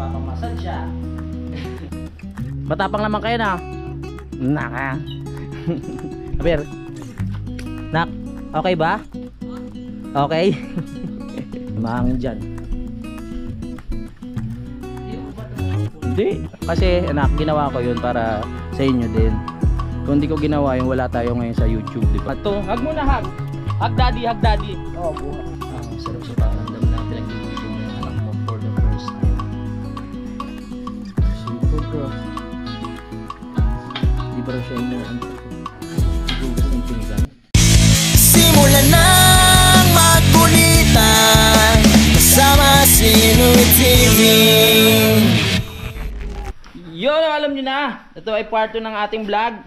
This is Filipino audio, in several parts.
Nagpapamasadya. Matapang naman kayo na. Naka. Aber. Nak, okay ba? Okay. Mahangin dyan. Hindi. Kasi anak, ginawa ko yun para sa inyo din. Kung hindi ko ginawa yun, wala tayo ngayon sa YouTube, di ba? Ito, hug mo na hug. Hug daddy, hug daddy. Oo, buhat. Ang sarap sa pakiramdam na pinag-ibig mo yung anak mo for the first time. Super bro. Di ba rin siya yung gugas ng pinggan? Simulan nang magkulitan kasama si Inoy TV. Yun, alam nyo na. Ito ay part 2 ng ating vlog.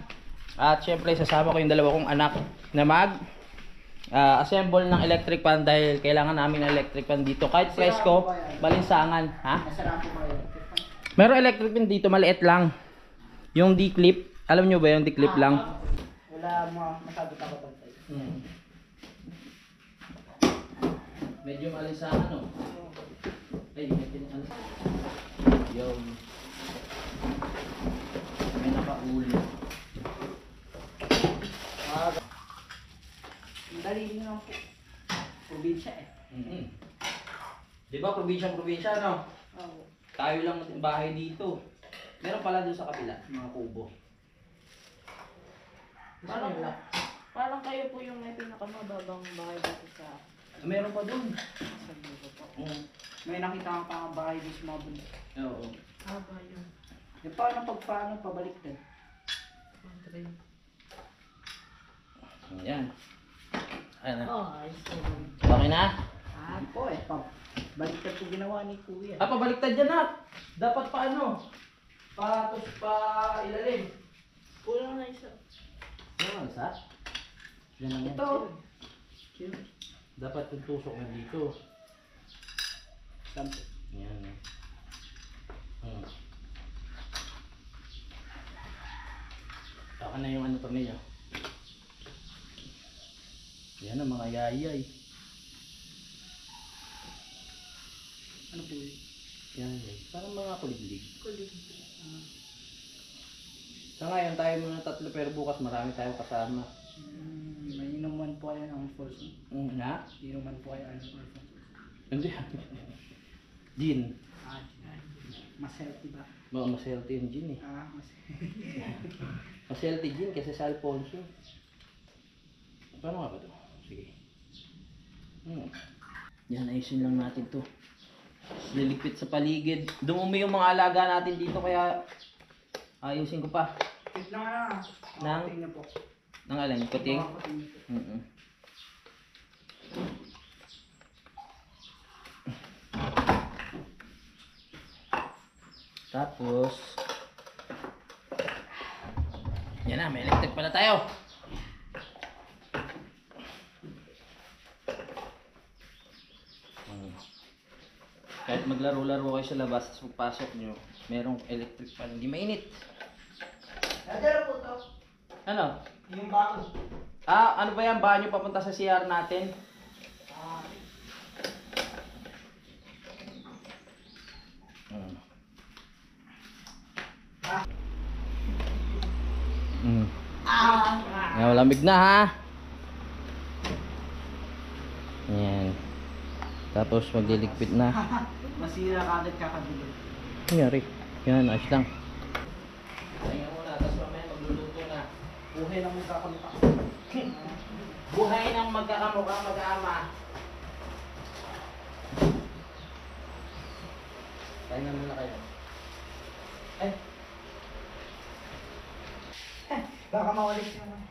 At syempre sasama ko yung dalawa kong anak na assemble ng electric fan dahil kailangan namin ng electric fan dito. Kahit presko, balinsangan. Ha? Meron electric fan dito, maliit lang. Yung D-clip, alam nyo ba yung D-clip lang? Wala masyado takot ang tayo. Medyo malinsangan, no? Ay, may pinakalas. Yung may nakaulo. Dali nyo lang po. Probinsya eh. Di ba, probinsya, no? Oo. Tayo lang bahay dito. Meron pala doon sa kapila, mga kubo. Parang kayo po yung may pinakamababang bahay dito sa Meron pa doon. dito po. May nakita kang pangabahay dito sa mga bundok. Oo. Haba yun. E paano pagpaano pabalik din? Yan. Ano? Ayos po. Okay na? Po eh. Baliktad ko ginawa ni Kuya. Pabaliktad yan na. Dapat pa ano? Pa ilalim. Kulang na isa. Ano, isa? Yan lang yan. Ito. Dapat yung tusok na dito. Sampo. Yan. Saka na yung ano pa niya. Yan ang mga yayay. Ano po yun? Yayay. Parang mga kuliglig. Kulig. Sa ngayon tayo muna tatlo pero bukas marami tayong kasama. May inuman po kayo ng force. Nga? Inuman po kayo ng force. Hindi. Gin. Mas healthy ba? Mas healthy yung gin eh. Mas Mas healthy gin kasi sa Alfonso. Paano nga ba ito? Sige. Yan, ayusin lang natin to. Liligpit sa paligid. Dumumi yung mga alaga natin dito kaya ayusin ko pa. Wait lang na. Nang? Tingnan po. Nang alin? Kuting? Kuting po. Tapos yan na, may electric pala tayo. Kahit maglaro-laro kayo sa labas tapos pagpasok nyo, merong electric pan, hindi mainit. Nadala po to. Ano? Yung bago. Ano ba yan? Banyo papunta sa CR natin? Yan, malamig na ha. Yan. Tapos magliligpit na. Masira ka agad kakabili. Nangyari. Yan, ayos lang. Tingnan muna, tapos mamaya magluluto na. Buhay lang yung kakamukha. Buhay ng magkakamukha mag-ama. Tingnan muna kayo. Baka mawalis naman.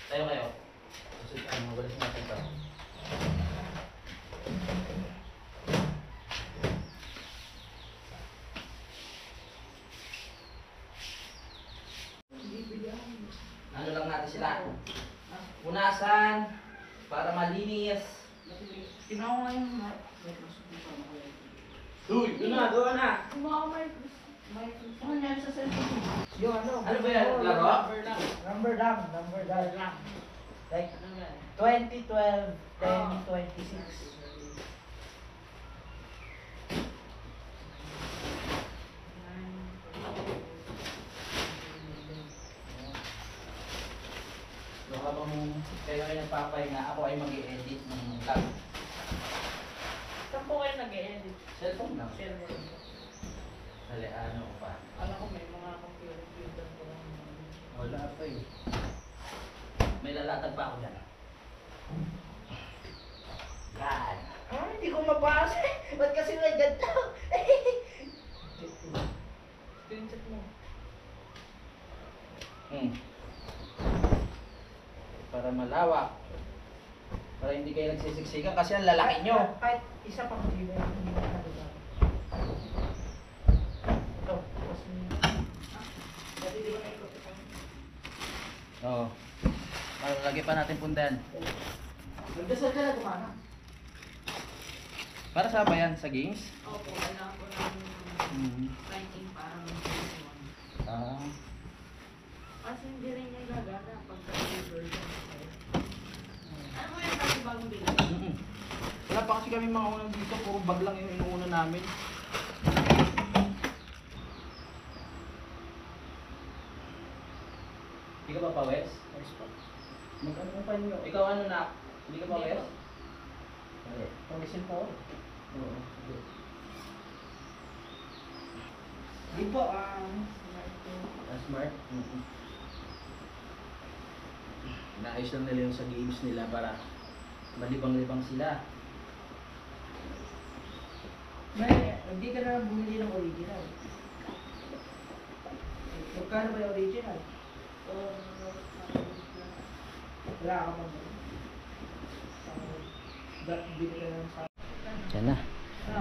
Tayo kayo. Susunod, mawalis natin ito. Ano lang natin sila? Punasan para malinis. Tinawa yung Uy, doon na. Ano yan sa cellphone? Yung ano? Ano ba yan? Laro? Number lang. Like, Ano yan? 2012, then 26. So habang kayo ay nagpapahinga, ako ay mag-i-edit ng vlog. Saan po kayo nag-e-edit? Cellphone lang. Cellphone. Dali, ano pa? Alam ko may mga computer ko lang. Wala pa eh. May lalatag pa ako dyan. Yan. Ah, hindi ko mabasa. Ba't kasi may ganito? Screenshot mo. Para malawak. Para hindi kayo nagsisiksikan kasi ang lalaki nyo. Kahit isa pang hindi na nakagawa. Ito, kasi... Dati di ba na ito? Oo. Lagi pa natin pundan. Nagdasal ka na gumana. Para sa ba yan? Sa games? Opo, kailangan ko ng ranking para mag-1. Ah. Kasi hindi rin yung gagana pagka-version. Ano mo yung kasi bagong bilhin? Wala pa kasi kami mga unang dito. Puro bag lang yung inuuna namin. Hindi ka ba pa, Wes? Mag-ano pa nyo? Ikaw ano na? Hindi ka ba, Hindi Wes? po. Hindi. Pag-isin po. Oo. Di po, Smart? Naayos lang nila yung sa games nila para malibang-libang sila. hindi ka na bumili ng original. Magkano ba yung original? Wala ka bang bili ka lang sa... Yan na.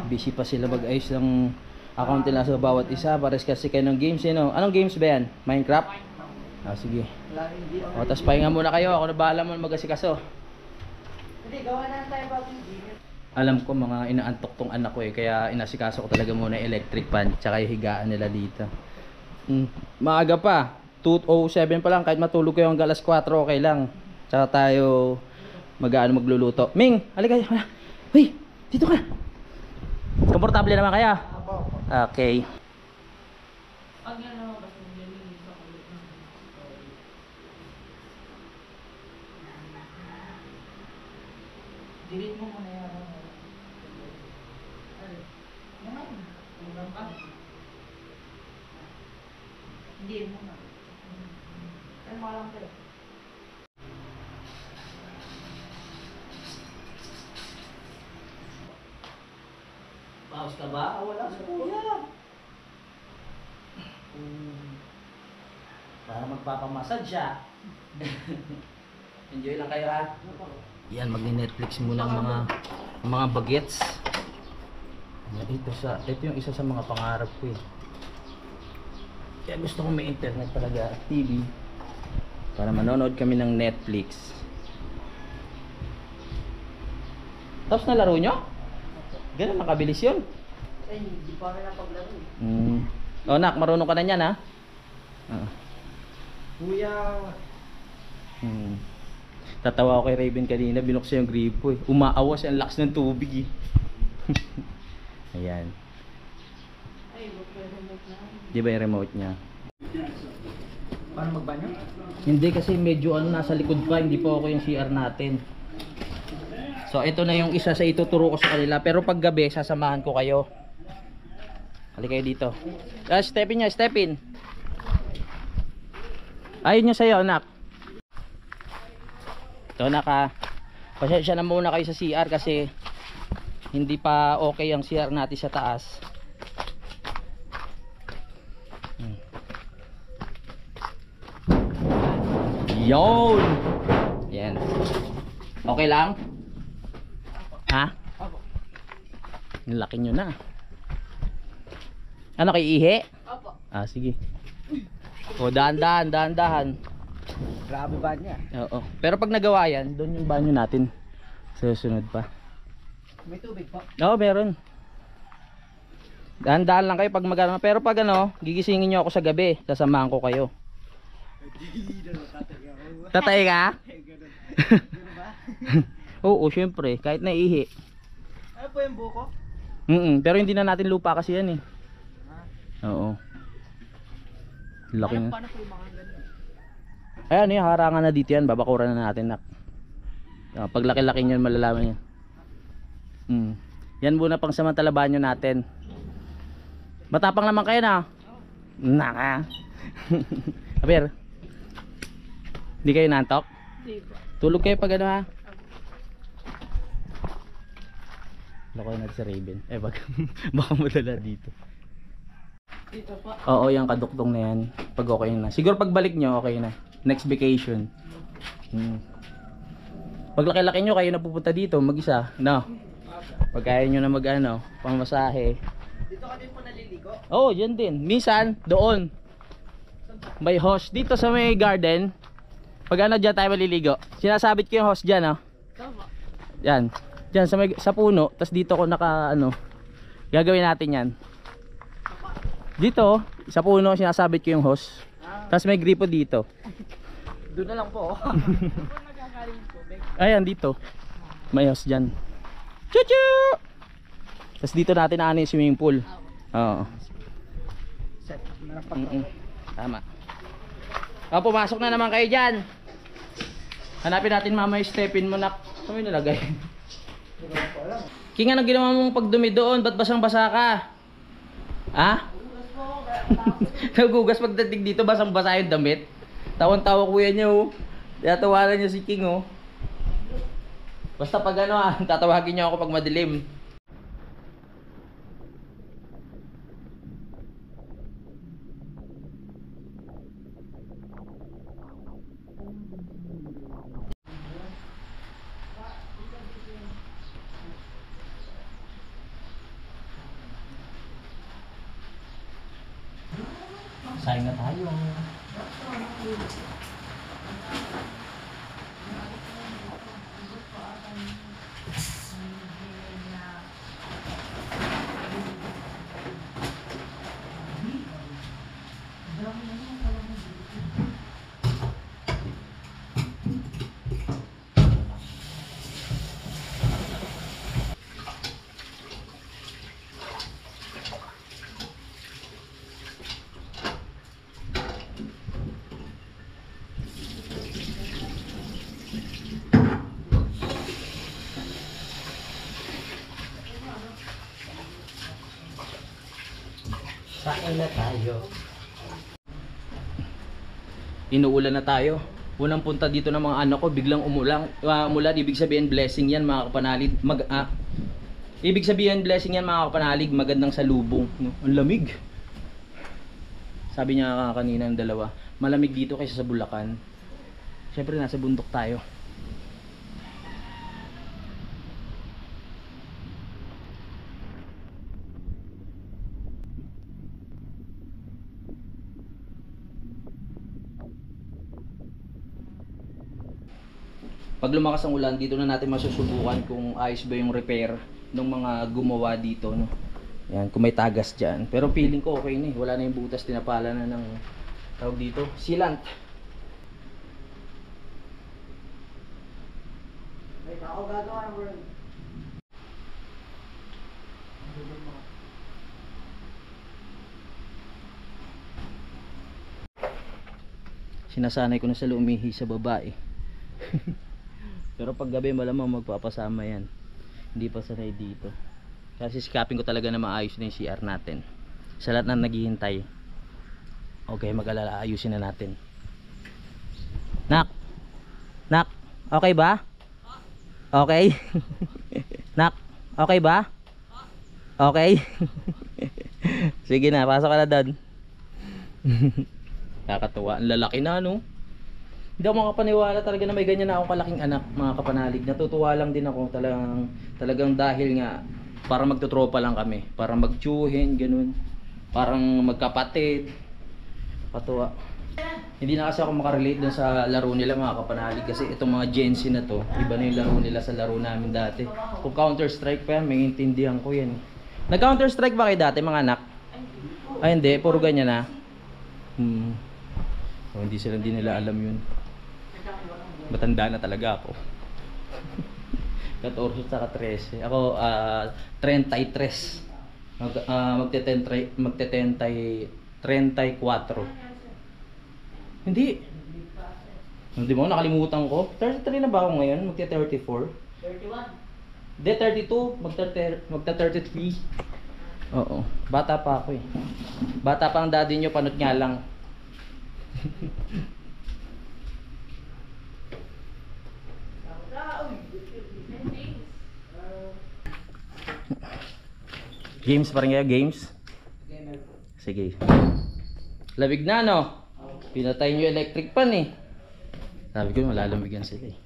Busy pa sila mag-ayos ng account nila sa bawat isa. Pares kasi kayo ng games, you know. Anong games ba yan? Minecraft? Ah, sige. Wala, hindi O, tapos pahinga muna kayo. Ako na bahala mo mag-asikaso. Hindi, gawa na tayo bagong gym. Alam ko mga inaantok tong anak ko eh. Kaya inasikaso ko talaga muna yung electric fan. Tsaka yung higaan nila dito. Maaga pa. 2:07 pa lang. Kahit matulog kayo hanggang alas 4, okay lang. Tsaka tayo magluluto. Ming! Halika kayo. Uy! Dito ka! Komportable naman kaya? Okay. Pag yan naman kasi nililinis ako. Delete mo muna yan. Hindi mo na. Ano mo lang kayo? Pause ka ba? Wala sa kuya. Para magpapamassage siya. Enjoy lang kayo ha. Yan, magni-Netflix muna ang mga bagets. Ito yung isa sa mga pangarap ko eh. Kaya gusto ko may internet talaga at TV para manonood kami ng Netflix. Tapos na laro nyo? Ganun nakabilis yun. Ay, hindi pa kami napaglaro eh. O nak, marunong ka na yan ha? Kuya. Tatawa ako kay Raven kanina, binuksan yung gripo eh. Umaawas, ang lakas ng tubig eh. Ayan. Ay, wag ko yung remote na. Di ba yung remote niya? Paano magbanyo? Hindi kasi medyo nasa likod pa, hindi pa ako yung CR natin. So ito na yung isa sa ituturo ko sa kanila. Pero pag gabi, sasamahan ko kayo. Halika kayo dito. Step in niya, step in. Ayun niya sa'yo, anak. Ito anak ha. Pasensya na muna kayo sa CR kasi hindi pa okay ang CR natin sa taas. Yon. Yan. Okay lang? Ha? Ang laki nyo na. Ano kay Ihe? Opo. Ah, sige. O, dahan-dahan. Grabe ba niya? Oo. Pero pag nagawa yan, doon yung banyo natin. Susunod pa. May tubig po. Oo, meron. Dahan-dahan lang kayo pag magano. Pero pag ano, gigisingin nyo ako sa gabi, sasamahan ko kayo. Tatay ka? Oo, syempre, kahit naihi. Ano po yung buko? Pero hindi na natin lupa kasi yan eh. Oo. Laki na. Paano po yung mga ganyan? Ayan eh, harangan na dito yan. Babakuran na natin nak. Pag laki-laki niyan malalaman yan. Yan muna pang samantala banyo natin. Matapang naman kayo na. Naka. Aber. Hindi kayo nantok? Di ba? Tulog kayo pag ano ha. Lokoy natin sa Raven. Baka madala dito. Dito pa. Oo, yung kaduktong na yan. Pag okay na. Siguro pagbalik nyo, okay na. Next vacation. Pag laki-laki nyo, kayo na pupunta dito, mag-isa. No? Pag kaya nyo na mag-ano, pamasahe. Dito ka din po naliligo? Oo, dyan din. Minsan, doon. May hose. Dito sa may garden. Pag ano dyan tayo maliligo. Sinasabit ko yung hose dyan, oh. Tama. Yan. Dyan sa puno. Tapos dito ko naka, ano. Gagawin natin yan. Dito, sa puno, sinasabit ko yung hose. Tapos may gripo dito. Doon na lang po. Ako nagkakaling tubig. Ayan, dito. May hose dyan. Chuchu! Tapos dito natin ano yung swimming pool. Oo. Set. Tama. Pumasok na naman kayo dyan. Hanapin natin mamaya yung step-in mo na. Saan mo yung nalagay? King, anong ginawa mong pagdumi doon? Ba't basang-basa ka? Ha? Nagugas pagdating dito, basang-basa yung damit. Tawan-tawa kuya niya oh. Tatawanan niya si King oh. Basta pag ano tatawagin niyo ako pag madilim. Sayang na tayo. Kain na tayo. Inuulan na tayo. Unang punta dito ng mga anak ko, biglang umulan. Umulan, ibig sabihin blessing yan mga kapanalig. Ibig sabihin blessing yan mga kapanalig, magandang salubong. No? Ang lamig. Sabi niya kanina ng dalawa, malamig dito kaysa sa Bulacan. Siyempre nasa bundok tayo. Pag lumakas ang ulan, dito na natin masusubukan kung ayos ba yung repair ng mga gumawa dito, no? Yan, kung may tagas dyan. Pero feeling ko okay na eh. Wala na yung butas, tinapala na ng tawag dito, sealant. May tao gagawa ng world. Sinasanay ko na sa lumihi sa babae. Pero pag gabi malamang magpapasama yan. Hindi pa sanay dito. Kasi sikapin ko talaga na maayos na yung CR natin. Sa lahat na naghihintay. Okay, mag-alala, ayusin na natin. Nak! Nak! Okay ba? Okay? Nak! Okay ba? Okay? Sige na, pasok ka na doon. Nakakatuwa, ang lalaki na no. Hindi ako makapaniwala talaga na may ganyan na akong kalaking anak, mga kapanalig. Natutuwa lang din ako talagang dahil nga para magtutropa lang kami, para magtsuhin, ganun. Parang magkapatid. Patuwa. Hindi na kasi ako makarelate dun sa laro nila mga kapanalig kasi itong mga Gen Z na to, iba na yung laro nila sa laro namin dati. Kung Counter Strike pa yan, may intindihan ko yan. Nag-Counter Strike ba kayo dati mga anak? Ay hindi, puro ganyan na. So, hindi nila alam yun. Matanda na talaga ako. 14 saka 13. Ako 33. Magte-34. Hindi. Hindi mo nakalimutan ko. 33 na ba ako ngayon? Magte-34. 31. Hindi, 32. Magta-33. Oo. Bata pa ako eh. Bata pa ang daddy nyo, panot nga lang. Games pa rin kaya? Games? Sige. Labig na no? Pinatay nyo electric pan eh. Sabi ko malalambigan sila eh.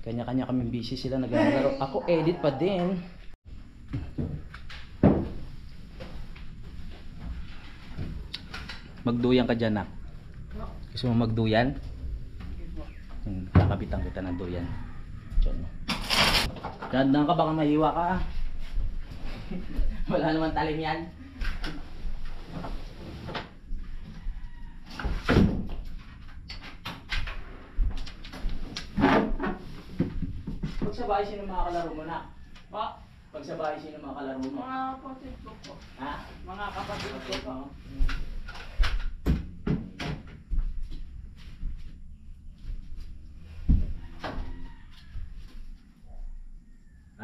Kanya-kanya kami busy sila naglalaro. Ako edit pa din. Magduyan ka dyan, nak. Gusto mo magduyan? Kakabitan kita ng duyan. Diyan mo. Gandang ka, baka mahiwa ka. Wala naman talim yan. Pagsabay, sino mga kalaro mo na? Pa, Pagsabay, sino mga kalaro mo? mga kapatid ko po. Ha? Mga kapatid ko po.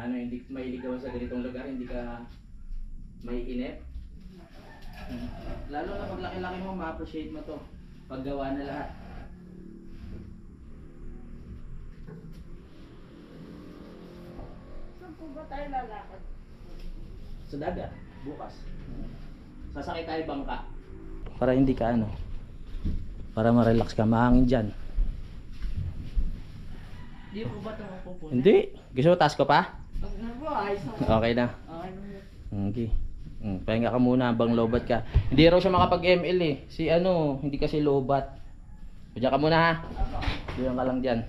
Ano, hindi mahilig ka sa ganitong lugar, hindi ka maiinip? Lalo na pag laki-laki mo, ma-appreciate mo to. Paggawa na lahat. Saan po ba tayo lalakad? Sa dagat, bukas. Sasakay tayo bangka. Para hindi ka ano, para ma-relax ka, mahangin dyan. Di po ba ito mapupunan? Hindi. Gusto mo task ko pa? Pag nag-ayos na. Okay na. Okay na. Okay. Pahinga ka muna habang lobat ka. Hindi raw siya makapag-ML eh. Si ano, hindi kasi lobat. Diyan ka muna ha. Diyan ka lang dyan.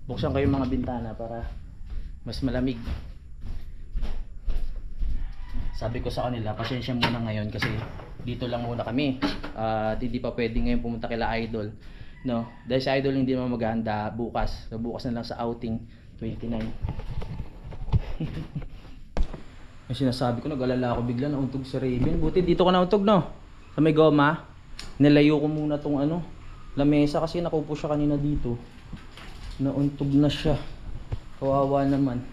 Buksan ko yung mga bintana para mas malamig. Sabi ko sa kanila, pasensya muna ngayon kasi dito lang muna kami. At hindi pa pwede ngayon pumunta kila Idol. No, dahil si Idol hindi naman maghahanda bukas. So bukas na lang sa outing 29. Yung sinasabi ko, nag-alala ako bigla, nauntog si Raven. Buti dito ka nauntog no? Sa may goma. Nilayo ko muna tong ano, lamesa kasi nakaupo siya kanina dito. Nauntog na siya. Kawawa naman.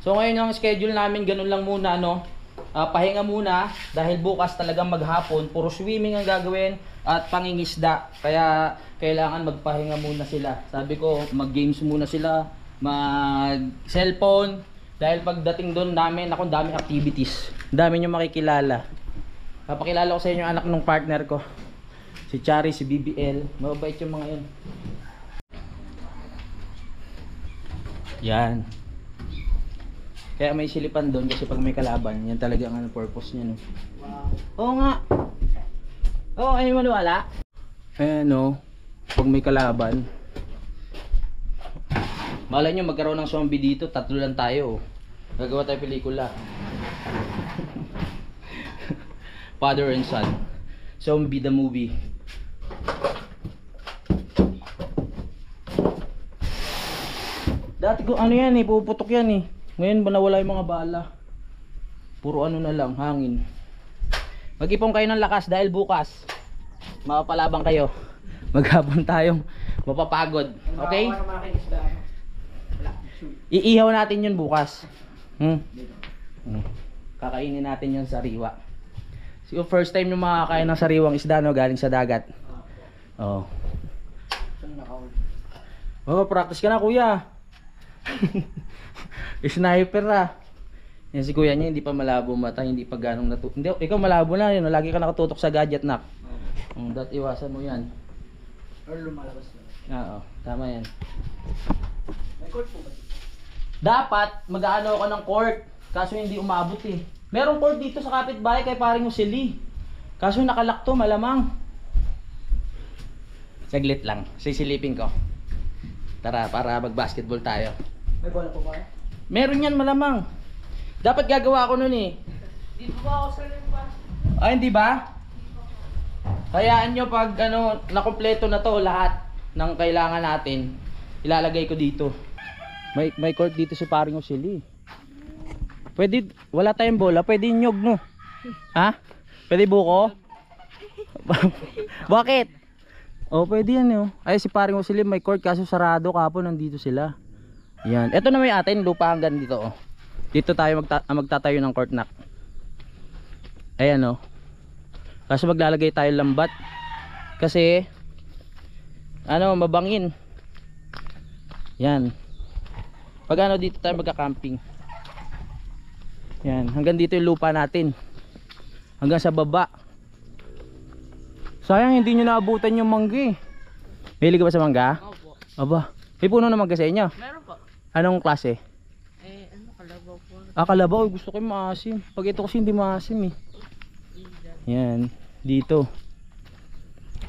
So ngayon ang schedule namin, ganun lang muna no. Pahinga muna dahil bukas talagang maghapon, puro swimming ang gagawin at pangingisda. Kaya kailangan magpahinga muna sila. Sabi ko, mag-games muna sila, mag-cellphone. Dahil pagdating doon namin, ako daming activities. Dami nyo makikilala. Papakilala ko sa inyo yung anak ng partner ko. Si Chari, si BBL. Mababait yung mga yun. Yan. Kaya may silipan doon kasi pag may kalaban, yan talaga ang purpose niya no. Wow. Oo nga. Oo, ay maniwala. Ayan no, pag may kalaban. Malay nyo magkaroon ng zombie dito, tatlo lang tayo. Gagawa tayo pelikula. Father and son. Zombie the movie. Dati ko ano yan eh, puputok yan eh. Ngayon ba nawala yung mga bala? Puro ano na lang, hangin. Mag-ipon kayo ng lakas dahil bukas mapapalabang kayo. Maghapon tayong mapapagod. Okay? Iihaw natin yun bukas. Kakainin natin yun sariwa. Siguro first time nyo makakain ng sariwang isda no, galing sa dagat. Oo. Oh, practice ka na kuya. Sniper ah. Yan si kuya niya hindi pa malabo mata, hindi pa ganong hindi, ikaw malabo na yun, lagi ka nakatutok sa gadget nak. Dat iwasan mo yan. Or lumalabas na. Oo, tama yan. May court po ba? Dapat mag-aano ako ng court, kaso hindi umabot eh. Merong court dito sa kapitbahay kay paring Usili. Kaso nakalak to, malamang. Saglit lang, sisilipin ko. Tara, para mag-basketball tayo. May bola po ba? Meron yan malamang. Dapat gagawa ako nun eh. Di ba ako sa limba? Ay, hindi ba? Hayaan nyo pag ano, nakompleto na to lahat. ng kailangan natin, ilalagay ko dito. May court dito si paring Usili. Pwede, wala tayong bola, pwede nyog no. Ha? Pwede buko? Bakit? Oh, pwede yan oh. Ay si paring Usili may court kaso sarado kapon, nandito sila. Yan. Ito na may atin, lupa hanggang dito oh. Dito tayo magtatayo ng court knock. Ayan oh. Kaso maglalagay tayo lambat. Kasi ano, mabangin. Yan. Pag ano dito tayo magka-camping. Yan, hanggang dito yung lupa natin. Hanggang sa baba. Sayang hindi nyo naabutan yung mangga eh. Mahilig ka ba sa mangga? Opo. Aba, may puno na mangga sa inyo? Meron po. Anong klase? Ano, kalabaw po. Ah, kalabaw. Gusto ko yung maasim. Pag ito kasi hindi maasim eh. Yan, dito.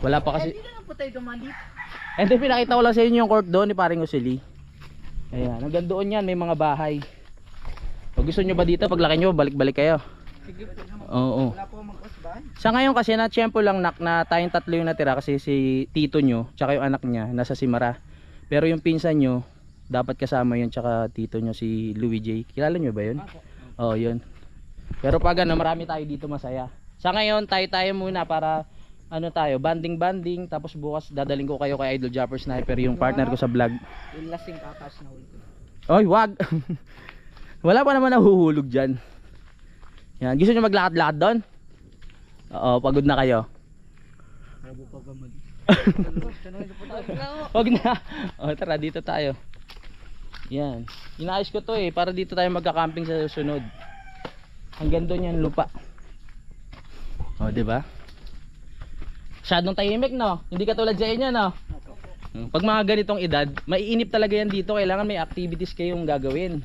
Wala pa kasi. Hindi na lang po tayo dumaan dito. And then pinakita ko lang sa inyo yung court doon ni paring Usili. Ayan, hanggang doon yan may mga bahay. Pag gusto nyo ba dito, paglaki nyo, balik-balik kayo. Sige po. Oo. Wala po mag-usbahan. Sa ngayon kasi na tiyempo lang na tayong tatlo yung natira kasi si tito nyo, tsaka yung anak niya, nasa Simara. Pero yung pinsan nyo, dapat kasama yun, tsaka tito nyo si Louis J. Kilala nyo ba yun? Oo, yun. Pero pag ano, marami tayo dito masaya. Sa ngayon, tayo muna para ano tayo, banding, tapos bukas dadaling ko kayo kay Idol Japper Sniper, yung partner ko sa vlog. Yung lasing kakas na huli ko. Oy, wag. Wala pa naman nahuhulog dyan. Yan, gusto nyo maglakad-lakad doon? Oo, pagod na kayo. Marabo pa ba mag... Wag na. O, tara, dito tayo. Yan. Inaayos ko to para dito tayo magka-camping sa susunod. Hanggang doon yan lupa. O, diba? Masyadong tahimik no? Hindi katulad sa inyo no? Pag mga ganitong edad, maiinip talaga yan dito. Kailangan may activities kayong gagawin.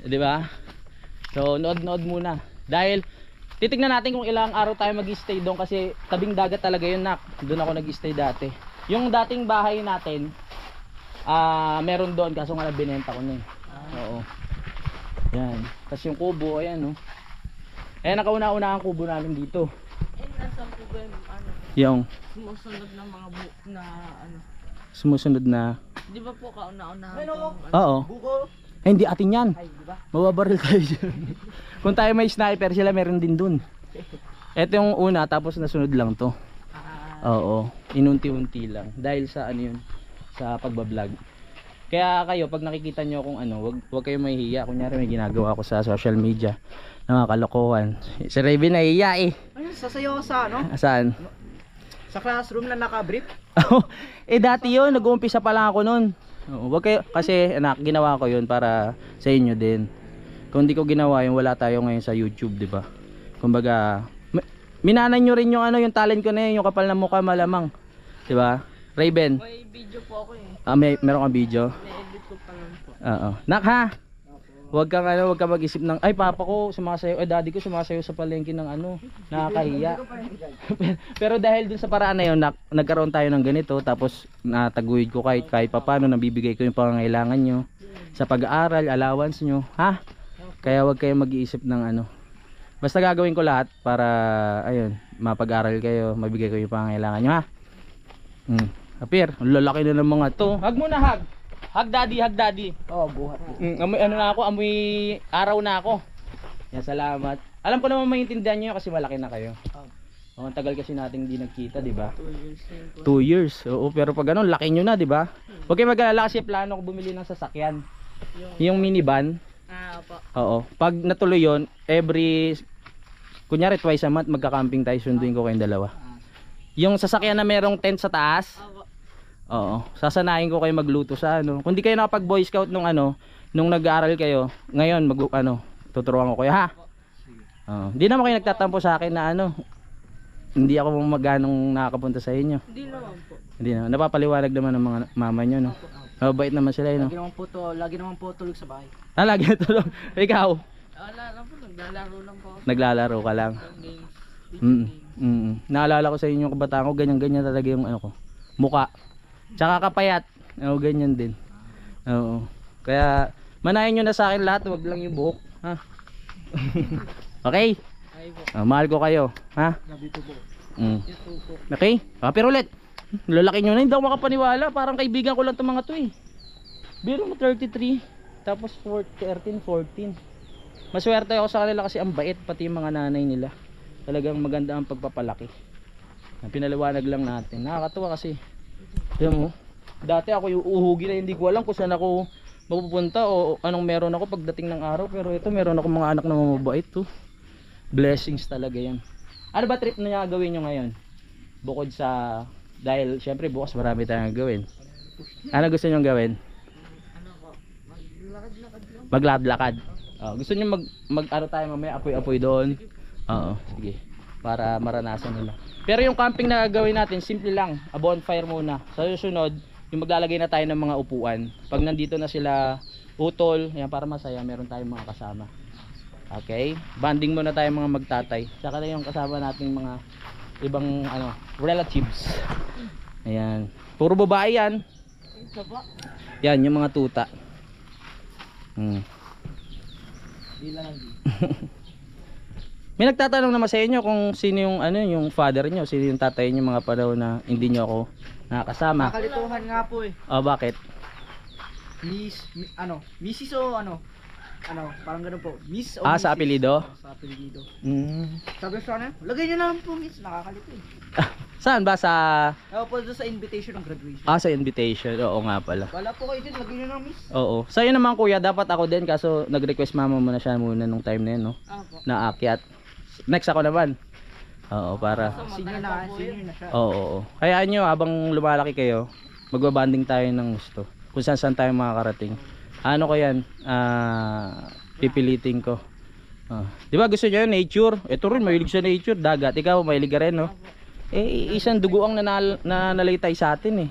Diba? So, nood-nood muna. Dahil, titignan natin kung ilang araw tayo mag-stay doon kasi tabing dagat talaga yun nak. Doon ako nag-stay dati. Yung dating bahay natin, meron doon kaso nga binenta ko na eh. Oo. Yan. Tapos yung kubo, ayan no. Ayan, nakauna-una ang kubo namin dito. Nasaan po ba yung ano? Yung Sumusunod ng mga na ano? sumusunod na. Di ba po kauna-una? Oo. Buko. Ay, hindi atin yan. Ay, di ba? Mababaril tayo dyan. Kung tayo may sniper, sila meron din dun. Ito yung una, tapos nasunod lang to. Oo. Inunti-unti lang. Dahil sa ano yun, sa pagbablog. Kaya kayo, pag nakikita nyo kung ano, wag kayong mahihiya. Kunyari may ginagawa ko sa social media na mga kalokohan. Si Raven nahihiya eh. Ayun, sasayaw sa ano? Saan? Sa classroom na naka-brief. Dati yun, nag-uumpisa pa lang ako nun. Oo, wag kayo, kasi anak, ginawa ko yun para sa inyo din. Kung hindi ko ginawa yun, wala tayo ngayon sa YouTube, di ba? Kumbaga, minanan nyo rin yung ano, yung talent ko na yun, yung kapal na mukha malamang. Di ba? Raven. May video po ako eh. Meron kang video? Na-edit ko pa lang po. Oo. Nak ha? Wag kang mag-isip ng ay papa ko sumasayaw, ay daddy ko sumasayaw sa palengke ng ano, nakakahiya. Pero dahil dun sa paraan na yun, nagkaroon tayo ng ganito, tapos nataguyod ko kahit papaano, nabibigay ko yung pangangailangan nyo sa pag-aaral, allowance nyo, ha? Kaya wag kayong mag-iisip ng ano. Basta gagawin ko lahat para ayun, mapag-aral kayo, mabigay ko yung pangangailangan nyo, ha? Apir, ang lalaki na ng mga to. Hug muna, hug. Hug daddy. Oo, buhat. Amoy ano na ako, amoy araw na ako. Yan, salamat. Alam ko naman maintindihan niyo kasi malaki na kayo. Ang tagal kasi nating di nagkita, di ba? 2 years. Oo, pero pag ganun, laki niyo na, di ba? Huwag kayo mag-alala kasi plano ko bumili ng sasakyan. Yung minivan. Opo. Oo. Pag natuloy yon, kunyari twice a month magka-camping tayo, sunduin ko kayong dalawa. Yung sasakyan na merong tent sa taas. Opo. Oo, sasanayin ko kayo magluto sa ano. Kung di kayo nakapag Boy Scout nung nag-aaral kayo, ngayon tuturuan ko kayo, ha? Oo. Hindi naman kayo nagtatampo sa akin na hindi ako maganong nakakapunta sa inyo. Hindi naman po. Hindi naman. Napapaliwanag naman ng mga mama nyo, no? Mabait naman sila, no? Lagi naman po tulog sa bahay. Lagi tulog. Ikaw? Wala lang po, naglalaro lang po. Naglalaro ka lang. Games. Naalala ko sa inyo kabataan ko, ganyan-ganyan talaga yung ko. Muka. Tsaka kapayat. Oo, ganyan din. Oo. Kaya manahin nyo na sa akin lahat, wag lang yung buhok, ha? Okay? Ay po. Mahal ko kayo, ha? Sabi ko po. Okay? Pero ulit. Lalaki nyo na, hindi ako makapaniwala. Parang kaibigan ko lang itong mga to eh. Biro mo 33, tapos 13, 14. Maswerte ako sa kanila kasi ang bait, pati yung mga nanay nila. Talagang maganda ang pagpapalaki. Pinaliwanag lang natin. Nakakatuwa kasi. Yan mo. Dati ako yung uhugi na hindi ko alam kung saan ako mapupunta o anong meron ako pagdating ng araw. Pero ito meron ako mga anak na mamabait to. Blessings talaga yan. Ano ba trip na niya gawin nyo ngayon? Bukod sa, dahil syempre bukas marami tayong gawin. Ano gusto nyo gawin? Ano po? Maglakad-lakad lang. Maglakad-lakad. Gusto nyo mag ano tayo mamaya, apoy-apoy doon? Oo, sige. Para maranasan nila. Pero yung camping na gagawin natin, simple lang. A bonfire muna. Sa susunod, yung maglalagay na tayo ng mga upuan. Pag nandito na sila utol, yan para masaya, meron tayong mga kasama. Okay? Banding muna tayo mga magtatay. Saka na yung kasama nating mga ibang ano, relatives. Ayan. Puro babae yan. Ito po. Yan, yung mga tuta. May nagtatanong naman sa inyo kung sino yung ano, yung father nyo, sino yung tatay nyo mga panahon na hindi nyo ako nakakasama. Nakalituhan nga po eh. Oh, bakit? Mrs. o parang ganun po. Miss o Sa Mrs. apelido? Sa apelido. Mm. Sabi ko sana, lagay nyo na lang po Miss, nakalito eh. Saan ba? Sa Ako po doon sa invitation ng graduation. sa invitation. Oo nga pala. Wala po kayo dyan, lagay nyo na Miss. Oo. Sa'yo naman kuya, dapat ako din kaso nag-request mama mo na siya muna nung time na yun, no? Opo. Naakyat. Next ako naman. Oo, para. Senior na siya. Oo. Kaya nyo, habang lumalaki kayo, magbabanding tayo ng gusto. Kung saan saan tayo makakarating. Ano ko yan? Pipilitin ko. Di ba gusto nyo yun, nature? Ito rin, mahilig sa nature. Dagat. Ikaw, mahilig ka rin, no? Isang dugo ang nanalitay sa atin eh.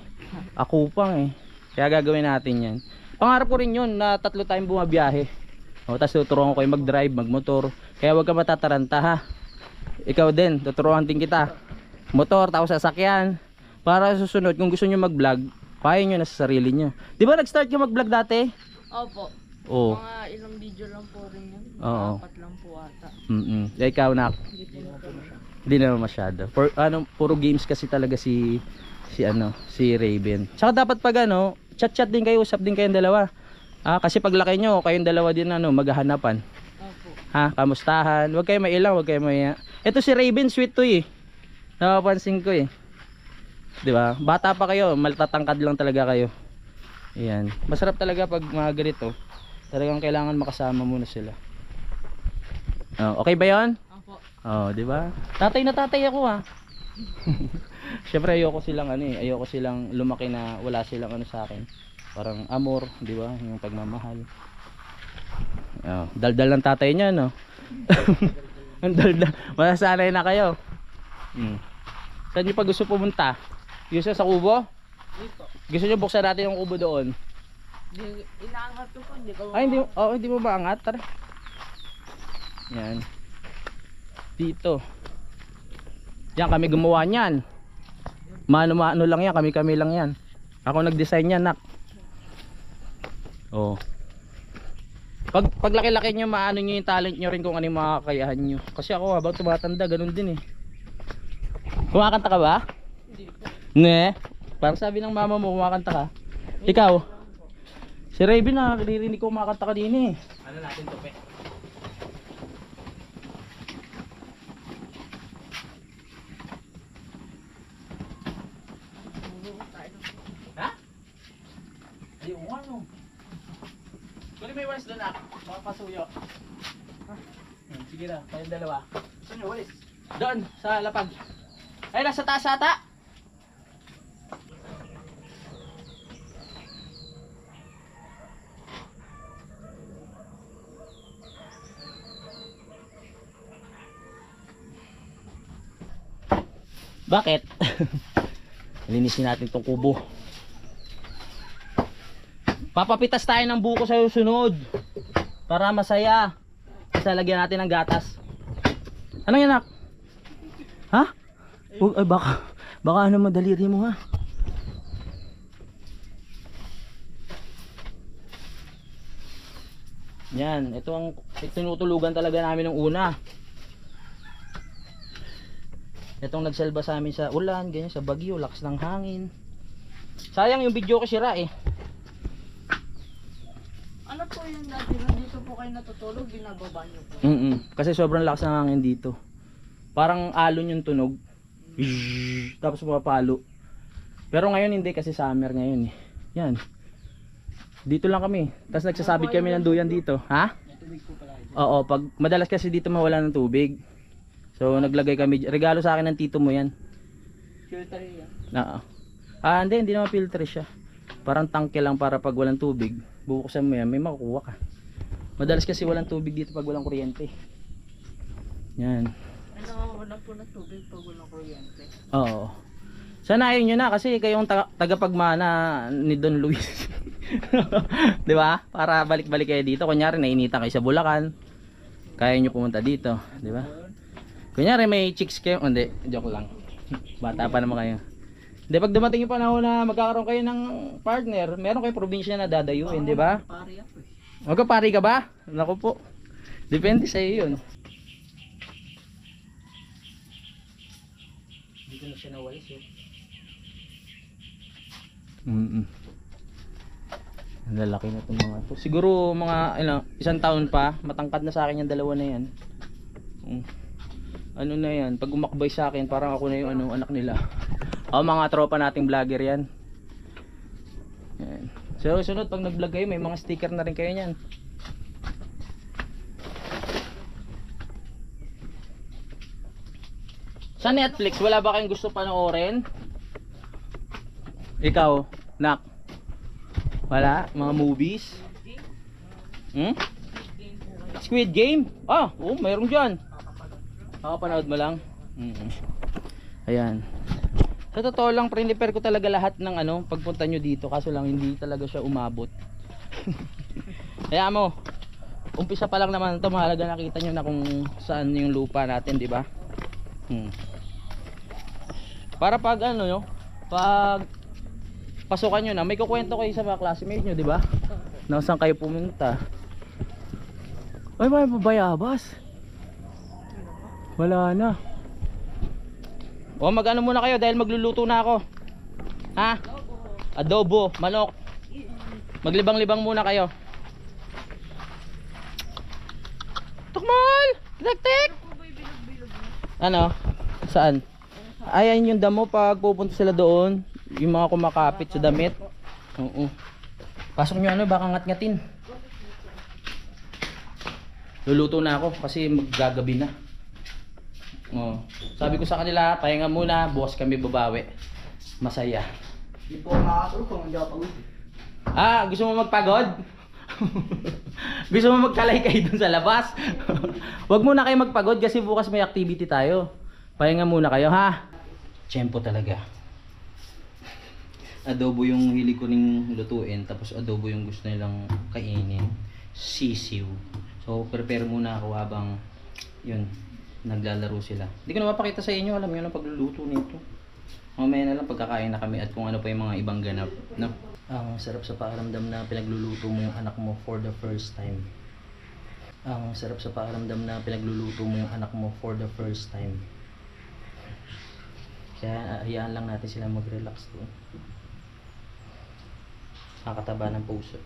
Akupang eh. Kaya gagawin natin yan. Pangarap ko rin yun na 3 tayong bumabiyahe. Tapos tuturuan ko kayo mag-drive, mag-motor. Kaya huwag ka matataranta ha. Ikaw din, tuturuan din kita. Motor, tapos sasakyan. Para susunod, kung gusto nyo mag-vlog, kaya nyo na sa sarili nyo. Di ba nag-start ka mag-vlog dati? Opo. Oo. Mga ilang video lang po rin yun. Oo. 4 lang po ata. Ikaw na. Hindi po na. Hindi naman masyado. Puro games kasi talaga si Raven. Tsaka dapat pag chat-chat din kayo, usap din kayong dalawa. Kasi paglaki nyo, kayong dalawa din maghahanapan. Opo. Kamustahan. Huwag kayo mailang, huwag kayo maiya. Ito si Raven, sweet to eh. Napapansin ko eh. 'Di ba? Bata pa kayo, maltatangkad lang talaga kayo. Ayan. Masarap talaga pag mga ganito. Talagang kailangan makasama muna sila. Okay ba 'yon? Opo. Di ba? Tatay na tatay ako Syempre ayoko silang lumaki na wala silang sa akin. Parang amor, di ba? Yung pagmamahal. Daldal ng tatay niya, no? Ang daldal. Masasanay na kayo. Saan niyo pa gusto pumunta? Gusto sa kubo? Dito. Gusto niyo buksan natin yung kubo doon? Inaangat ko po, hindi ko. Ay, hindi mo maangat. Tara. Yan. Dito. Yan kami gumawa niyan. Mano-mano lang yan, kami lang yan. Ako nag-design yan, nak. Pag laki-laki nyo, maano nyo yung talent nyo rin kung ano yung mga kakayahan nyo. Kasi ako habang tumatanda, ganun din eh. Kumakanta ka ba? Hindi po. Ne? Parang sabi ng mama mo, kumakanta ka. Ikaw? Si Raven na, naririnig ko kumakanta ka din eh. Ano natin to, pe? Ha? Ayun nga no. Kunin mo yung walis doon na. Baka pasuyo. Sige na, kayong dalawa. Saan yung walis? Doon, sa lapag. Ay, nasa taas ata. Bakit? Linisin natin tong kubo. Papapitas tayo ng buko sa susunod para masaya. Kasi lagyan natin ng gatas. Ano yan, nak? Ha? Ay, baka ano madaliri mo ha. Yan, ito ang tinutulugan talaga namin ng una. Itong nagsalba sa amin sa ulan, ganyan, sa bagyo, lakas ng hangin. Sayang yung video ko sira eh. Ano po yung dati dito po kayo natutulog, binababa niyo po? Kasi sobrang lakas ng hangin dito. Parang alon yung tunog. Tapos pumapalo. Pero ngayon hindi kasi summer ngayon eh. Yan. Dito lang kami. Tapos nagsasabit kami ng duyan dito. Ha? Tubig po pala. Oo, pag madalas kasi dito mawala ng tubig. So naglagay kami, regalo sa akin ng tito mo yan. Filter yan. Oo. Hindi naman filter siya. Parang tangke lang para pag walang tubig, bubuksan mo yan, may makukuha ka. Madalas kasi walang tubig dito pag walang kuryente. Yan. Wala po na tubig pag walang kuryente. Oo. Sanayin nyo na kasi kayong tagapagmana ni Don Luis. 'Di ba? Para balik-balik kayo dito. Kunyari nainita kayo sa Bulacan, kaya nyo pumunta dito, 'di ba? Kunyari may chicks kayo, hindi, joke lang. Bata pa naman kayo. Hindi, pag dumating yung panahon na magkakaroon kayo ng partner, meron kayo probinsya na dadayuin, 'di ba? Pari ako eh. Magkapari ka ba? Naku po. Depende sa iyo 'yun. Dito na siya nawalis eh. Ang lalaki na itong mga to. Siguro mga isang taon pa, matangkad na sa akin yung dalawa na yan. Ano na yan, pag umakbay sa akin parang ako na yung anak nila. Mga tropa nating vlogger yan. Yan. So sunod pag nag vlog kayo, may mga sticker na rin kayo nyan. Sa Netflix, wala ba kayong gusto panoorin? Ikaw, Nak? Wala? Mga movies? Squid Game? Oo, mayroon dyan. Nakapanood mo lang? Ayan. Sa totoo lang, prepare ko talaga lahat ng pagpunta nyo dito. Kaso lang, hindi talaga siya umabot. Kaya mo, umpisa pa lang naman ito. Mahalaga nakita nyo na kung saan yung lupa natin, di ba? Para pag pag pasukan nyo na, may kukwento kayo sa mga classmate nyo, di ba? Na saan kayo pumunta. Ay, may pabayabas. Wala na. Mag-ano muna kayo dahil magluluto na ako. Ha? Adobo, manok. Maglibang-libang muna kayo. Tukmal! Tik-tik! Ano? Saan? Ayan yung damo pag pupunta sila doon. Yung mga kumakapit sa damit. Oo. Pasok nyo baka ngat-ngatin. Luluto na ako kasi maggagabi na. Sabi ko sa kanila, pahinga muna, bukas kami babawi. Masaya. Hindi po ako nakatulog kung hindi ako pagod. Gusto mo magpagod? Gusto mo magkalaykay dun sa labas? Huwag muna kayo magpagod kasi bukas may activity tayo. Pahinga muna kayo, ha? Tiyempo talaga. Adobo yung hilig ko ring lutuin, tapos adobo yung gusto nilang kainin. Sisiw. So prepare muna ako habang yun, naglalaro sila. Hindi ko na mapakita sa inyo, alam niyo ang pagluluto nito. Mamaya na lang pagkakain na kami at kung ano pa yung mga ibang ganap, no? Ang sarap sa pakiramdam na pinagluluto mo yung anak mo for the first time. Ang sarap sa pakiramdam na pinagluluto mo yung anak mo for the first time. Kaya hayaan lang natin sila mag-relax doon. Nakakataba ng puso.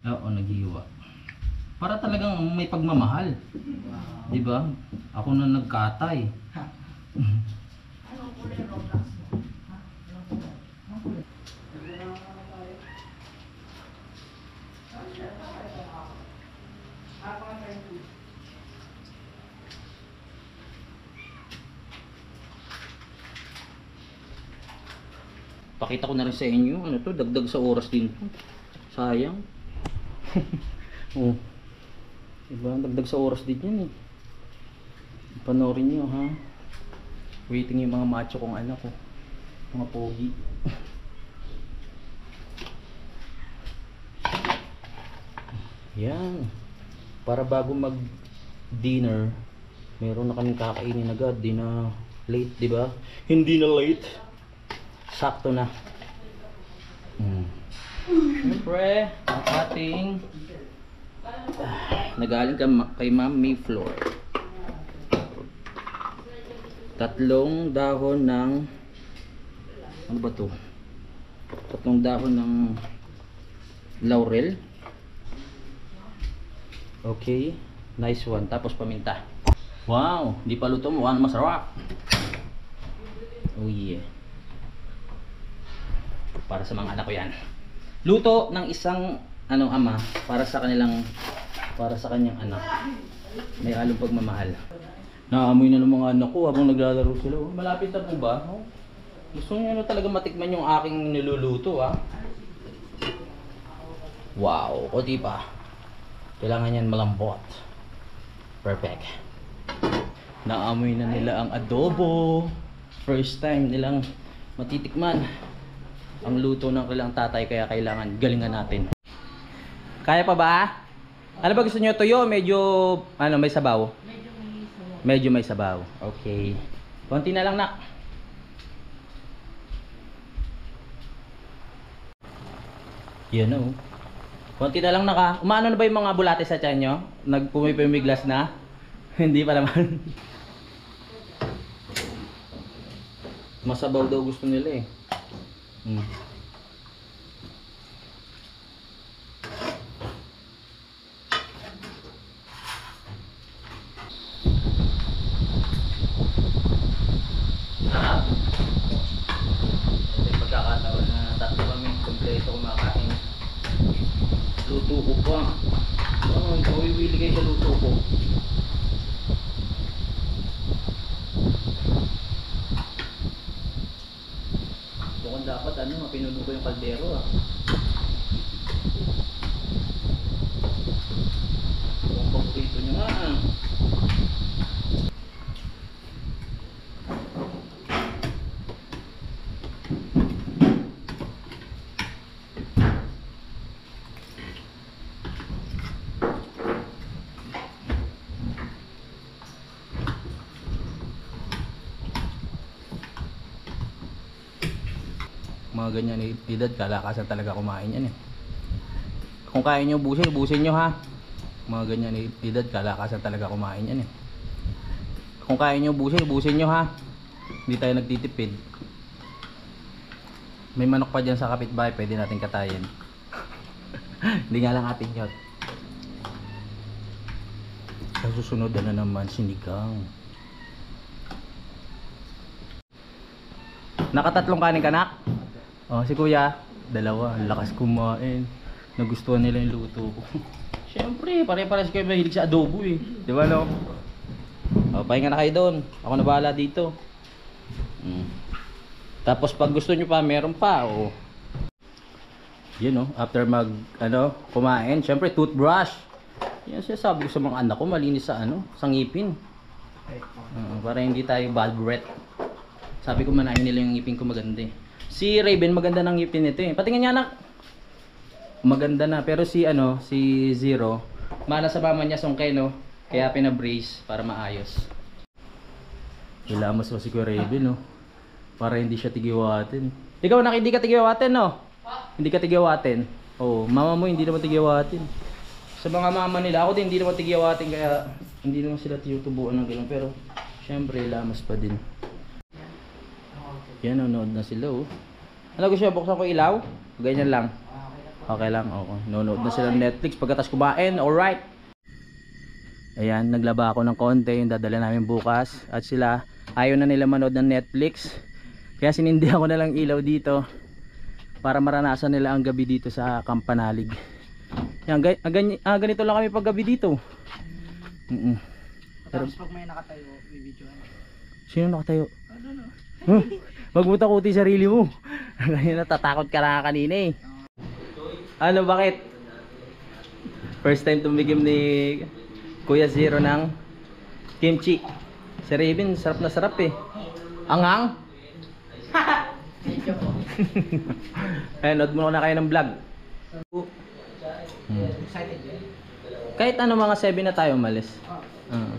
Oo, naghiwa. Para talagang may pagmamahal. Wow. 'Di ba? Ako na nagkatay. Pakita ko na rin sa inyo, ano to, dagdag sa oras din to. Sayang. Oh. Diba, dagdag sa oras din yan eh. Panoorin nyo ha. Waiting yung mga macho kong anak ko. Mga pogi. Yan. Para bago mag dinner, meron na kaming kakainin agad. Di na late, di ba? Hindi na late. Sakto na. Siyempre, ang ating nagaling kay Ma'am Mayflower. 3 dahon ng ano ba to? 3 dahon ng laurel. Okay, nice one. Tapos paminta. Wow, hindi pa luto, mukhang masarap. Oh yeah. Para sa mga anak ko yan. Luto ng isang ama para sa kanyang anak. May halong pagmamahal. Naamoy na ng mga anak ko habang naglalaro sila. Oh, malapit na po ba? Oh. Gusto niyo talaga matikman yung aking niluluto, ah. Wow, o diba? Kailangan yan malambot. Perfect. Naamoy na nila ang adobo. First time nilang matitikman ang luto ng kailang tatay, kaya kailangan galingan natin. Kaya pa ba? Ano ba gusto niyo, tuyo? Medyo may sabaw? Medyo may sabaw. Okay. Konti na lang, nak. Yan o. Konti na lang, naka. Umano na ba yung mga bulate sa tiyan nyo? Nagpumipimiglas na? Hindi pa naman. Masabaw daw gusto nila eh. Pagkakataon na 3 kami kompleto kumakain. Luto ko pa. Kawiwili kayo sa luto ko. Mukhang dapat pinuno ko yung kaldero, ah. Mukhang paborito nyo nga, ah. Mga ganyan edad, kalakasan talaga kumain yan eh. Kung kaya nyo busin nyo, ha. Mga ganyan edad, kalakasan talaga kumain yan eh. Kung kaya nyo busin nyo, ha. Hindi tayo nagtitipid. May manok pa dyan sa kapitbahay, pwede natin katayin. Hindi nga lang atin yun. Sa susunod na naman, sinigang. Nakatatlong kanin ka, nak? Oh, si kuya, 2, ang lakas kumain. Nagustuhan nila yung luto ko. Siyempre, pare-pares kayo mahilig sa adobo eh. Di ba, no? Oh, pahinga na kayo doon. Ako na bahala dito. Tapos pag gusto nyo pa, meron pa. Oh. Yun, no? After kumain, siyempre, toothbrush. Yan siya sabi ko sa mga anak ko, malinis sa sa ngipin. Para hindi tayo bad breath. Sabi ko, manahin nila yung ngipin ko maganda eh. Si Raven, maganda ng ngipin nito eh. Patingin niya, anak. Maganda na. Pero si Zero, mana sa mama niya sungkay, no? Kaya pinabrace para maayos. Ilamos mo si Kuya Raven, no? Para hindi siya tigiwatin. Ikaw, nak, hindi ka tigiwatin, no? Hindi ka tigiwatin. Oh, mama mo hindi naman tigiwatin. Sa mga mama nila, ako din hindi naman tigiwatin, kaya hindi naman sila tinutubuan ng gano'n. Pero, syempre, lamas pa din. Yan, nanonood na sila, oh. Ano gusto nyo? Buksan ko ilaw? Ganyan lang. Okay lang, okay. Nanonood na sila ng Netflix pagkatas kumain. Alright. Ayan, naglaba ako ng konti. Yung dadala namin bukas. At sila, ayaw na nila manood ng Netflix. Kaya sinindihan ko na lang ilaw dito. Para maranasan nila ang gabi dito sa Kampanalig. Yan, ganito lang kami pag gabi dito. Tapos pag may nakatayo, bibidyoan. Sino nakatayo? Huh? Magmutakuti sarili mo. Kanina natatakot ka na kanina eh. Ano, bakit? First time tumigim ni Kuya Zero ng kimchi. Si Raven, sarap na sarap eh. Angang? Ayun, nood muna na kayo ng vlog. Excited yun. Kahit ano mga 7 na tayo umalis. Oo.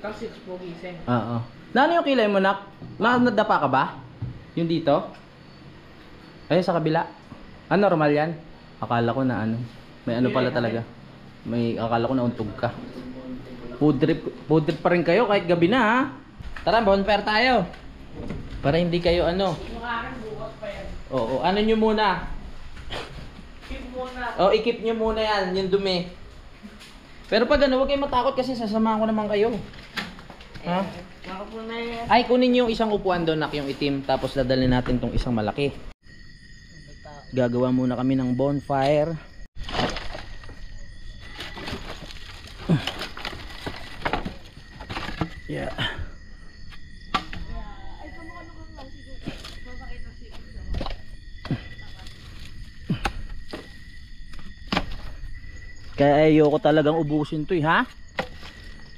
Kasi it's po gising. Oo. Na ano yung kilay mo, nak? Nadapa ka ba? Yung dito? Ay, sa kabila. Ah, normal yan? Akala ko na ano. May ano pala talaga. May akala ko na untog ka. Food trip pa rin kayo kahit gabi na ha. Tara, bonfire tayo. Para hindi kayo ano. Oo, ano nyo muna? Keep muna. Oh, i-keep nyo muna yan, yung dumi. Pero pag ano, huwag kayong matakot kasi sasamahan ko naman kayo. Ha? Baka po na yan. Ay, kunin nyo yung isang upuan doon, nak, yung itim. Tapos dadalhin natin tong isang malaki. Gagawa muna kami ng bonfire. Yeah. Kaya ayoko talagang ubusin to ha.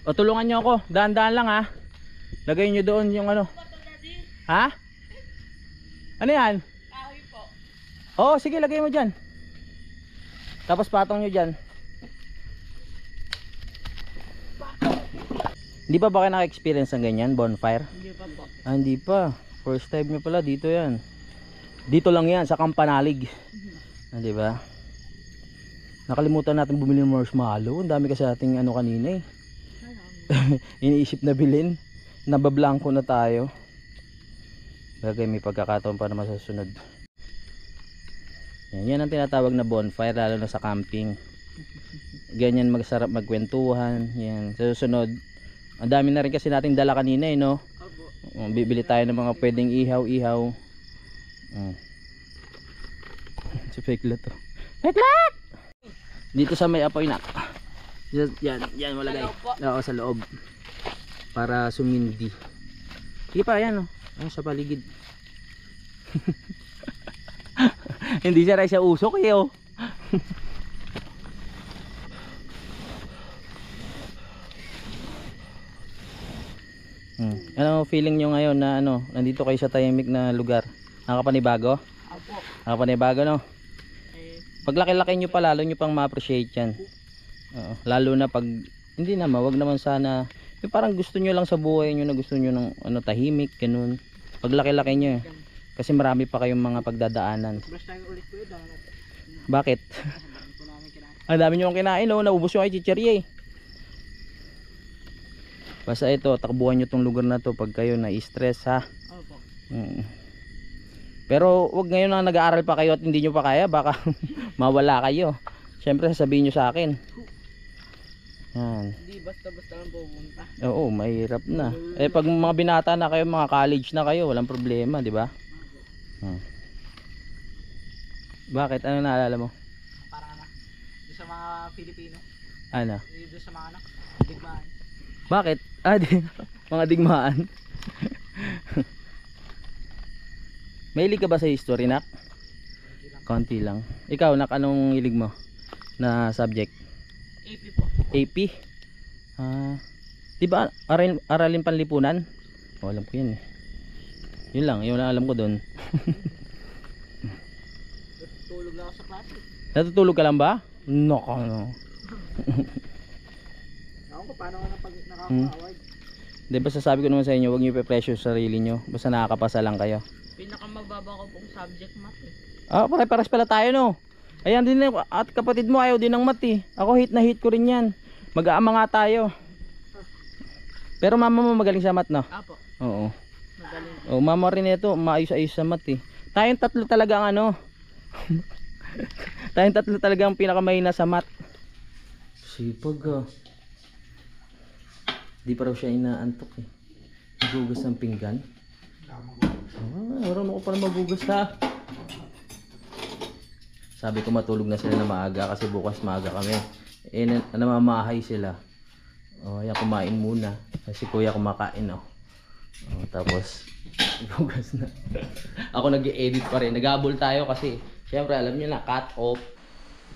O tulungan nyo ako, dahan-dahan lang ha. Lagay nyo doon yung ano. Ha? Ano yan? Kahoy po. Oo, sige, lagay mo dyan. Tapos patong nyo dyan. Hindi pa ba kayo naka-experience ng ganyan, bonfire? Hindi pa po. Ah, hindi pa. First time nyo pala, dito yan. Dito lang yan, sa Kampanalig. Ah, di ba? Nakalimutan natin bumili ng marshmallow. Ang dami kasi ating ano kanina eh. Iniisip na bilhin. Nabablangko na tayo. Bagay may pagkakataon pa naman sa susunod. Yan ang tinatawag na bonfire, lalo na sa camping. Ganyan magsarap magkwentuhan. Yan. Sa susunod, ang dami na rin kasi nating dala kanina eh, no? Bibili tayo ng mga pwedeng ihaw-ihaw. Si Pekla to. Pekla! Dito sa may apoy na. Yan malagay. Oo, sa loob. Para sumindi. Sige pa, yan oh. Sa paligid. Hindi siya rin siya usok eh oh. Ano feeling nyo ngayon na ano, nandito kayo sa tahimik na lugar? Nakapanibago? Apo. Nakapanibago no? Pag laki-laki nyo pa, lalo nyo pang ma-appreciate yan. Lalo na pag hindi naman, wag naman sana yung parang gusto nyo lang sa buhay nyo na gusto nyo ng ano, tahimik, ganun. Pag laki-laki nyo kasi marami pa kayong mga pagdadaanan. Brush tayo ulit po yun. Bakit? Po namin kinain. Ang dami nyo ang kinain oh, naubos yung kay chichirya eh. Basta ito, takbuhan nyo tong lugar na to pag kayo na-stress ha. Opo. Pero wag ngayon na nag-aaral pa kayo at hindi nyo pa kaya, baka mawala kayo. Siyempre sasabihin nyo sa akin. Yan. Hindi basta-basta lang pupunta. Oo, mahirap na. Eh pag mga binata na kayo, mga college na kayo, walang problema, di ba? Bakit? Ano naalala mo? Parang ano, doon sa mga Pilipino. Ano? Doon sa mga anak, digmaan. Bakit? Mga digmaan. Mahilig ka ba sa history, nak? Konti lang. Ikaw, nak, anong hilig mo na subject? AP po. AP? Diba aralin panlipunan? Oh, alam ko yan eh. Yun lang alam ko doon. Tulog lang ako sa klase. Natutulog ka lang ba? Nako no. Ako ko paano ako nakaka-award. Di ba sasabi ko naman sa inyo, huwag niyo i-pressure sa sarili niyo. Basta nakakapasa lang kayo. Pinakamababa ko pong subject math eh. Ah, pare-pares pala tayo no. Ayan din at kapatid mo ayaw din ng math eh. Ako hit na hit ko rin yan. Mag-aama nga tayo. Pero mama mo magaling sa math no? Apo. Oo. Magaling. Oh, mama rin ito, maayos-ayos sa math eh. Tayong tatlo talaga ang ano. Tayong tatlo talaga ang pinakamahina sa math. Sipag ah. Di pa raw siya inaantok eh. Nagugas ng pinggan. Marunong ko pa na magugas ha. Sabi ko matulog na sila na maaga kasi bukas maaga kami. Eh namamahay sila. Oh, ayan kumain muna. Kasi kuya kumakain oh. Oh, tapos bugas na. Ako nag-i-edit pa rin. Nag-aabol tayo kasi syempre alam niyo na cut off.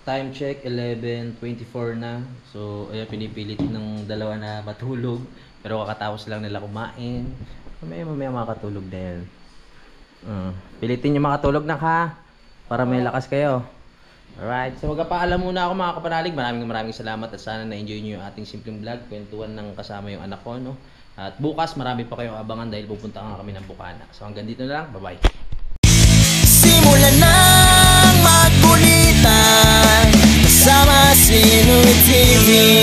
Time check 11:24 na. So ayan pinipilit ng dalawa na matulog. Pero kakatapos lang nila kumain. Mamaya makatulog na yan. Pilitin nyo makatulog na ha. Para may lakas kayo. Alright, so magpapaalam muna ako mga kapanalig. Maraming salamat at sana na-enjoy nyo yung ating simpleng vlog. Kwentuhan ng kasama yung anak ko, no? At bukas marami pa kayong abangan dahil pupunta nga kami ng Bukana. So hanggang dito na lang, bye-bye. Simulan nang magkulitan kasama si Noy TV.